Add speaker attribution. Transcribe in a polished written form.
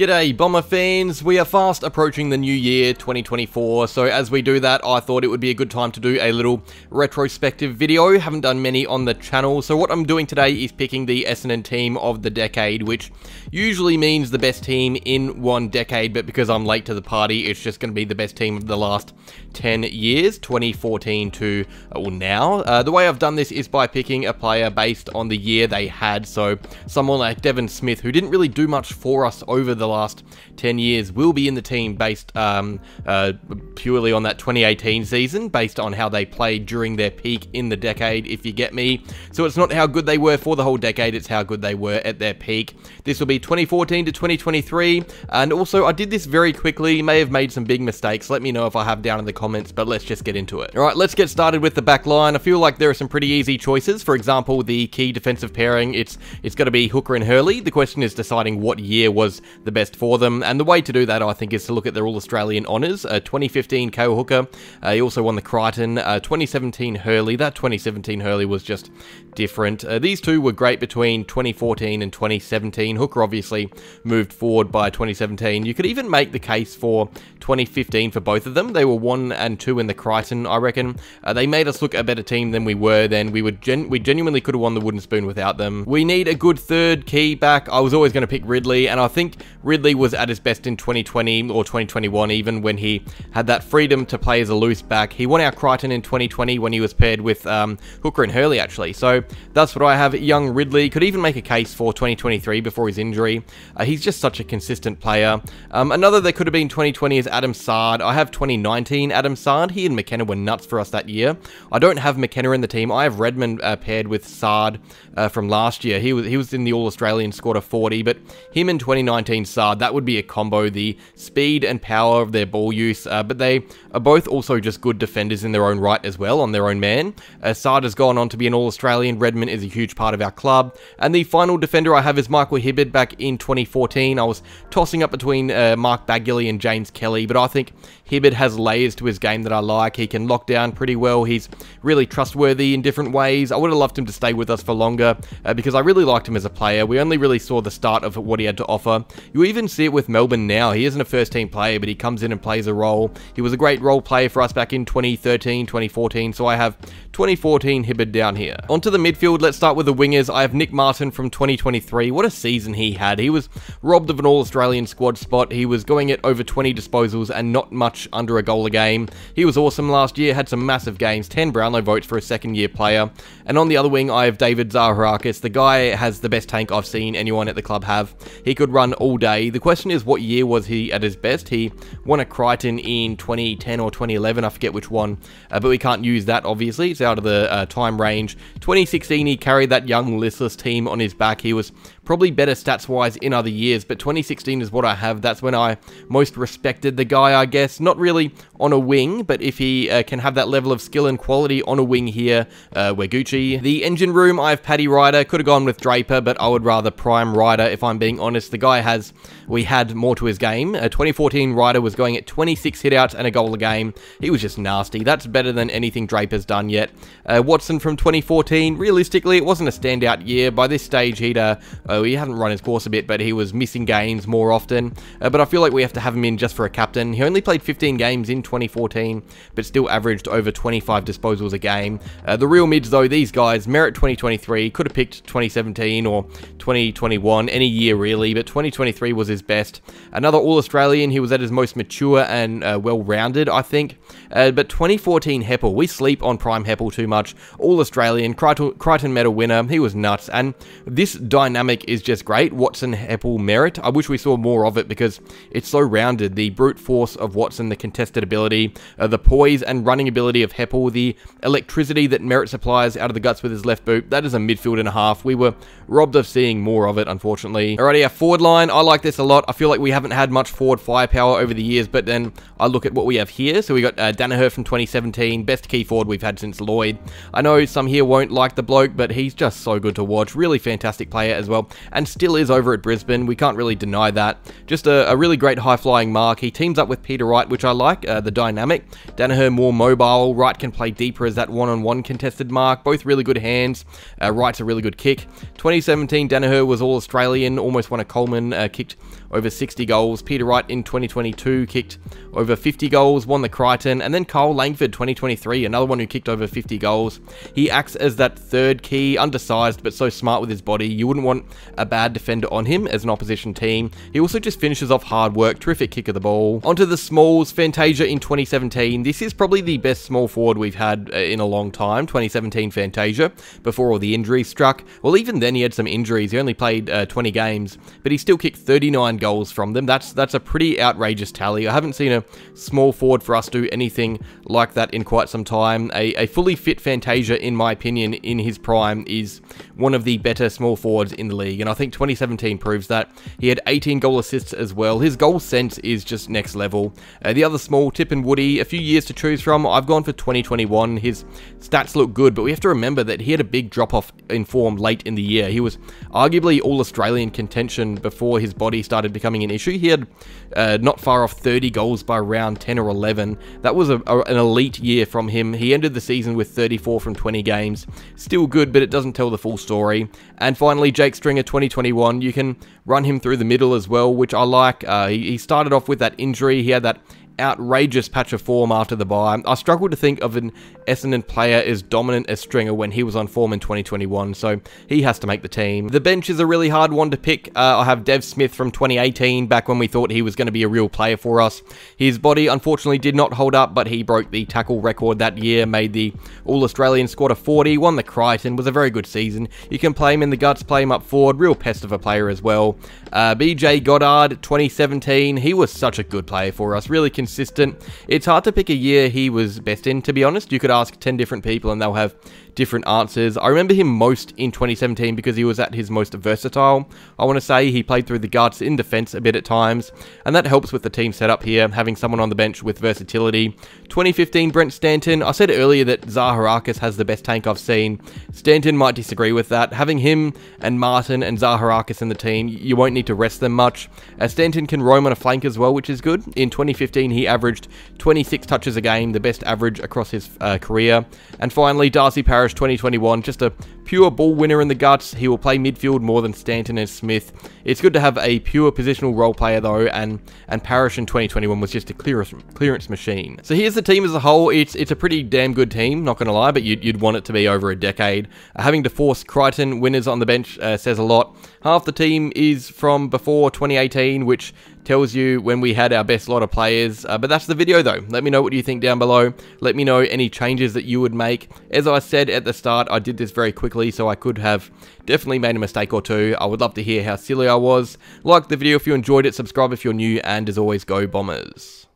Speaker 1: G'day Bomber fans, we are fast approaching the new year 2024, so as we do that I thought it would be a good time to do a little retrospective video. Haven't done many on the channel, so what I'm doing today is picking the Essendon team of the decade, which usually means the best team in one decade, but because I'm late to the party it's just going to be the best team of the last 10 years, 2014 to now. The way I've done this is by picking a player based on the year they had, so someone like Devon Smith, who didn't really do much for us over the last 10 years, will be in the team based purely on that 2018 season, based on how they played during their peak in the decade, if you get me. So it's not how good they were for the whole decade, it's how good they were at their peak. This will be 2014 to 2023, and also I did this very quickly, may have made some big mistakes, let me know if I have down in the comments, but let's just get into it. Alright, let's get started with the back line. I feel like there are some pretty easy choices. For example, the key defensive pairing, it's going to be Hooker and Hurley. The question is deciding what year was the best for them, and the way to do that I think is to look at their All-Australian honours. 2015 Cale Hooker, he also won the Crichton. 2017 Hurley, that 2017 Hurley was just different. These two were great between 2014 and 2017. Hooker obviously moved forward by 2017. You could even make the case for 2015 for both of them. They were 1 and 2 in the Crichton, I reckon. They made us look a better team than we were then. We genuinely could have won the wooden spoon without them. We need a good third key back. I was always going to pick Ridley, and I think Ridley was at his best in 2020 or 2021 even, when he had that freedom to play as a loose back. He won our Crichton in 2020 when he was paired with Hooker and Hurley actually. So that's what I have. Young Ridley could even make a case for 2023 before his injury. He's just such a consistent player. Another that could have been 2020 is Adam Sard. I have 2019 Adam Sard. He and McKenna were nuts for us that year. I don't have McKenna in the team. I have Redmond paired with Sard from last year. He was in the All-Australian squad of 40, but him and 2019 Sard, that would be a combo. The speed and power of their ball use, but they are both also just good defenders in their own right as well, on their own man. Sard has gone on to be an All-Australian. Redmond is a huge part of our club. And the final defender I have is Michael Hibberd back in 2014. I was tossing up between Mark Bagley and James Kelly, but I think Hibberd has layers to his game that I like. He can lock down pretty well. He's really trustworthy in different ways. I would have loved him to stay with us for longer because I really liked him as a player. We only really saw the start of what he had to offer. You even see it with Melbourne now. He isn't a first team player, but he comes in and plays a role. He was a great role player for us back in 2013, 2014, so I have 2014 Hibberd down here. Onto the midfield, let's start with the wingers. I have Nick Martin from 2023. What a season he had. He was robbed of an All-Australian squad spot. He was going at over 20 disposals and not much under a goal a game. He was awesome last year, had some massive games, 10 Brownlow votes for a second year player. And on the other wing, I have David Zaharakis. The guy has the best tank I've seen anyone at the club have. He could run all day. The question is, what year was he at his best? He won a Crichton in 2010 or 2011, I forget which one, but we can't use that obviously, it's out of the time range. 2016 he carried that young listless team on his back. He was probably better stats wise in other years, but 2016 is what I have. That's when I most respected the guy, I guess. Not really on a wing, but if he can have that level of skill and quality on a wing here, we're Gucci. The engine room, I have Paddy Ryder. Could have gone with Draper, but I would rather prime Ryder if I'm being honest. The guy had more to his game. 2014 Ryder was going at 26 hitouts and a goal a game. He was just nasty. That's better than anything Draper's done yet. Watson from 2014, realistically it wasn't a standout year. By this stage he hadn't run his course a bit, but he was missing games more often. But I feel like we have to have him in just for a captain. He only played 15 games in 2014, but still averaged over 25 disposals a game. The real mids though, these guys, Merritt 2023, could have picked 2017 or 2021, any year really, but 2023 was his best. Another All-Australian, he was at his most mature and well-rounded, I think. But 2014 Heppel, we sleep on prime Heppel too much. All-Australian, Crichton medal winner, he was nuts, and this dynamic is just great. Watson, Heppel, Merritt. I wish we saw more of it because it's so rounded. The brute force of Watson, the contested ability, the poise and running ability of Heppel, the electricity that Merritt supplies out of the guts with his left boot. That is a midfield and a half. We were robbed of seeing more of it, unfortunately. Alrighty, our forward line. I like this a lot. I feel like we haven't had much forward firepower over the years, but then I look at what we have here. So we got Danaher from 2017, best key forward we've had since Lloyd. I know some here won't like the bloke, but he's just so good to watch. Really fantastic player as well. and still is over at Brisbane. We can't really deny that. Just a really great high-flying mark. He teams up with Peter Wright, which I like, the dynamic. Danaher more mobile. Wright can play deeper as that one-on-one contested mark. Both really good hands. Wright's a really good kick. 2017, Danaher was All-Australian, almost won a Coleman, kicked over 60 goals. Peter Wright in 2022 kicked over 50 goals, won the Crichton, and then Kyle Langford 2023, another one who kicked over 50 goals. He acts as that third key, undersized but so smart with his body. You wouldn't want a bad defender on him as an opposition team. He also just finishes off hard work, terrific kick of the ball. Onto the smalls, Fantasia in 2017. This is probably the best small forward we've had in a long time, 2017 Fantasia, before all the injuries struck. Well, even then he had some injuries. He only played 20 games, but he still kicked 39 goals from them. That's a pretty outrageous tally. I haven't seen a small forward for us do anything like that in quite some time. A fully fit Fantasia, in my opinion, in his prime, is one of the better small forwards in the league, and I think 2017 proves that. He had 18 goal assists as well. His goal sense is just next level. The other small, Tip and Woody, a few years to choose from. I've gone for 2021. His stats look good, but we have to remember that he had a big drop-off in form late in the year. He was arguably All-Australian contention before his body started becoming an issue. He had not far off 30 goals by round 10 or 11. That was an elite year from him. He ended the season with 34 from 20 games. Still good, but it doesn't tell the full story. And finally, Jake Stringer 2021. You can run him through the middle as well, which I like. He started off with that injury. He had that outrageous patch of form after the bye. I struggle to think of an Essendon player as dominant as Stringer when he was on form in 2021, so he has to make the team. The bench is a really hard one to pick. I have Dev Smith from 2018, back when we thought he was going to be a real player for us. His body unfortunately did not hold up, but he broke the tackle record that year, made the All-Australian squad of 40, won the Crichton, was a very good season. You can play him in the guts, play him up forward, real pest of a player as well. BJ Goddard 2017, he was such a good player for us, really consistent. It's hard to pick a year he was best in, to be honest. You could ask 10 different people and they'll have different answers. I remember him most in 2017 because he was at his most versatile. I want to say he played through the guts in defense a bit at times, and that helps with the team setup here, having someone on the bench with versatility. 2015 Brent Stanton, I said earlier that Zaharakis has the best tank I've seen. Stanton might disagree with that. Having him and Martin and Zaharakis in the team, you won't need to rest them much. Stanton can roam on a flank as well, which is good. In 2015 he averaged 26 touches a game, the best average across his career. And finally, Darcy Parish 2021, just a pure ball winner in the guts. He will play midfield more than Stanton and Smith. It's good to have a pure positional role player though, and Parish in 2021 was just a clearance machine. So here's the team as a whole. It's a pretty damn good team, not gonna lie, but you'd want it to be over a decade. Having to force Crichton winners on the bench says a lot. Half the team is from before 2018, which tells you when we had our best lot of players. But that's the video though. Let me know what you think down below. Let me know any changes that you would make. As I said at the start, I did this very quickly, so I could have definitely made a mistake or two. I would love to hear how silly I was. Like the video if you enjoyed it, subscribe if you're new, and as always, go Bombers.